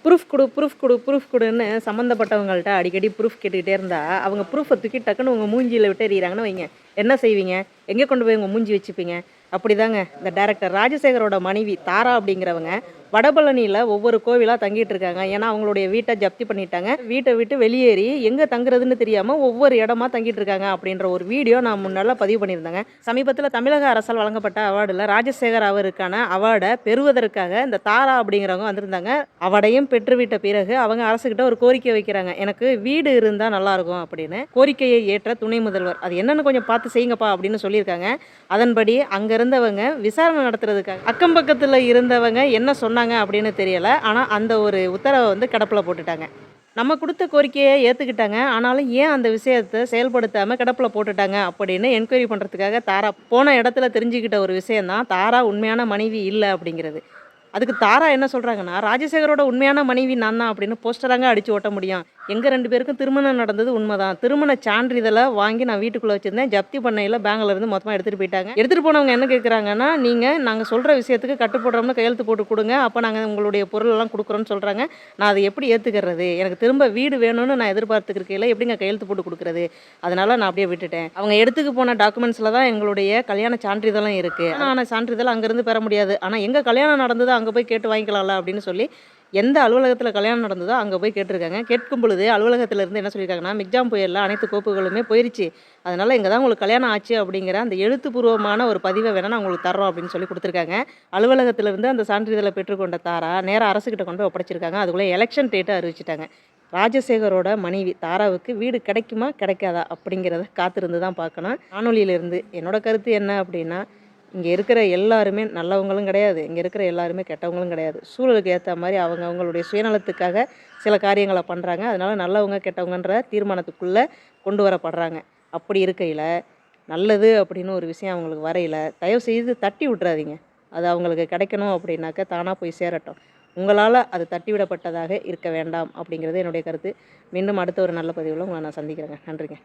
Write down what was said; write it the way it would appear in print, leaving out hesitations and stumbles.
Proof குடுன்னு சம்மந்தப்பட்டவங்கள்ட்ட அடிக்கடி proof கேட்டுக்கிட்டே இருந்தா, அவங்க ப்ரூஃப தூக்கி டக்குன்னு உங்க மூஞ்சில விட்டு எறியிறாங்கன்னு வைங்க. என்ன செய்வீங்க? எங்கே கொண்டு போய் உங்க மூஞ்சி வச்சுப்பீங்க? அப்படிதாங்க இந்த டைரக்டர் ராஜசேகரோட மனைவி தாரா அப்படிங்கிறவங்க வடபழனியில ஒவ்வொரு கோவிலா தங்கிட்டு இருக்காங்க. ஏன்னா, அவங்களுடைய வீட்ட ஜப்தி பண்ணிட்டாங்க. வீட்ட விட்டு வெளியேறி எங்க தங்குறதுன்னு தெரியாம ஒவ்வொரு இடமா தங்கிட்டு இருக்காங்க அப்படின்ற ஒரு வீடியோ நான் முன்னால பதிவு பண்ணியிருந்தேங்க. சமீபத்தில தமிழக அரசால் வழங்கப்பட்ட அவார்டுல ராஜசேகர் அவருக்கான அவார்ட பெறுவதற்காக இந்த தாரா அப்படிங்கிறவங்க வந்திருந்தாங்க. அவார்டையும் பெற்றுவிட்ட பிறகு அவங்க அரசுகிட்ட ஒரு கோரிக்கை வைக்கிறாங்க. எனக்கு வீடு இருந்தா நல்லாயிருக்கும் அப்படின்னு. கோரிக்கையை ஏற்ற துணை முதல்வர் அது என்னன்னு கொஞ்சம் பார்த்து செய்யுங்கப்பா அப்படின்னு சொல்லியிருக்காங்க. அதன்படி அங்க இருந்தவங்க விசாரணை நடத்துறதுக்காக அக்கம் பக்கத்துல இருந்தவங்க என்ன சொன்னாங்க அப்படின்னு தெரியல. ஆனா அந்த ஒரு உத்தரவை வந்து கிடப்பில போட்டுட்டாங்க. நம்ம குடுத்த கோரிக்கையை ஏத்துக்கிட்டாங்க. ஆனாலும் ஏன் அந்த விஷயத்த செயல்படுத்தாம கிடப்பில போட்டுட்டாங்க அப்படின்னு என்கொயரி பண்றதுக்காக தாரா போன இடத்துல தெரிஞ்சுக்கிட்ட ஒரு விஷயம் தான் தாரா உண்மையான மனைவி இல்ல அப்படிங்கிறது. அதுக்கு தாரா என்ன சொல்றாங்கன்னா, ராஜசேகரோட உண்மையான மனைவி நான் தான் அப்படின்னு போஸ்டராங்க அடிச்சு ஒட்ட முடியும். எங்க 2 பேருக்கும் திருமணம் நடந்தது உண்மதான். திருமண சான்றிதழ வாங்கி நான் வீட்டுக்குள்ள வச்சிருந்தேன். ஜப்தி பண்ணையில பேங்க்ல இருந்து மொத்தமா எடுத்துட்டு போயிட்டாங்க. எடுத்துட்டு போனவங்க என்ன கேட்குறாங்கன்னா, நாங்க சொல்ற விஷயத்துக்கு கட்டுப்படுறோம்னு கையெழுத்து போட்டு குடுங்க. அப்ப நாங்க உங்களுடைய பொருள் எல்லாம் குடுக்குறோம்னு சொல்றாங்க. நான் அதை எப்படி ஏத்துக்கிறது? எனக்கு திரும்ப வீடு வேணும்னு நான் எதிர்பார்த்துட்டு இருக்கையில எப்படிங்க கையெழுத்து போட்டு குடுக்குறது? அதனால நான் அப்படியே விட்டுட்டேன். அவங்க எடுத்துக்கு போன டாக்குமெண்ட்ஸ்ல தான் எங்களுடைய கல்யாண சான்றிதழும் இருக்கு. ஆனா சான்றிதழ் அங்கிருந்து பெற முடியாது. ஆனா எங்க கல்யாணம் நடந்ததோ அங்க போய் கேட்டு வாங்கிக்கலாம்ல அப்படின்னு சொல்லி எந்த அலுவலகத்துல கல்யாணம் நடந்ததோ அங்க போய் கேட்டிருக்காங்க. கேட்கும் பொழுது அலுவலகத்துல இருந்து என்ன சொல்லியிருக்காங்கன்னா, மிக்ஜாம் புயல்ல அனைத்து கோப்புகளுமே போயிருச்சு. அதனால இங்க தான் உங்களுக்கு கல்யாணம் ஆச்சு அப்படிங்கிற அந்த எழுத்துப்பூர்வமான ஒரு பதிவை வேணா நான் உங்களுக்கு தர்றோம் அப்படின்னு சொல்லி குடுத்துருக்காங்க. அலுவலகத்துல இருந்து அந்த சான்றிதழை பெற்றுக்கொண்ட தாரா நேரா அரசுகிட்ட கொண்டு போய் ஒப்படைச்சிருக்காங்க. அதுக்குள்ள எலெக்ஷன் டேட்ட அறிவிச்சுட்டாங்க. ராஜசேகரோட மனைவி தாராவுக்கு வீடு கிடைக்குமா? கிடைக்காதா? அப்படிங்கிறத காத்திருந்து தான் பார்க்கணும். காணொளியிலிருந்து என்னோட கருத்து என்ன அப்படின்னா, இங்க இருக்கிற எல்லாருமே நல்லவங்களும் கிடையாது. இங்க இருக்கிற எல்லாருமே கெட்டவங்களும் கிடையாது. சூழலுக்கு ஏத்த மாரி அவங்க அவங்களுடைய சுயநலத்துக்காக சில காரியங்கள பண்றாங்க. அதனால நல்லவங்க, கெட்டவங்கன்ற தீர்மானத்துக்குள்ள கொண்டு வரப்படுறாங்க. அப்படி இருக்கையில, நல்லது அப்படின்னு ஒரு விஷயம் அவங்களுக்கு வரையில, தயவு செய்து தட்டி விட்றாதீங்க. அது அவங்களுக்கு கிடைக்கணும் அப்படின்னாக்க தானா போய் சேரட்டும். உங்களால அது தட்டி விடப்பட்டதாக இருக்க வேண்டாம் அப்படிங்கிறது என்னுடைய கருத்து. மீண்டும் அடுத்த ஒரு நல்ல பதிவுல உங்கள நான் சந்திக்கிறேங்க. நன்றிங்க.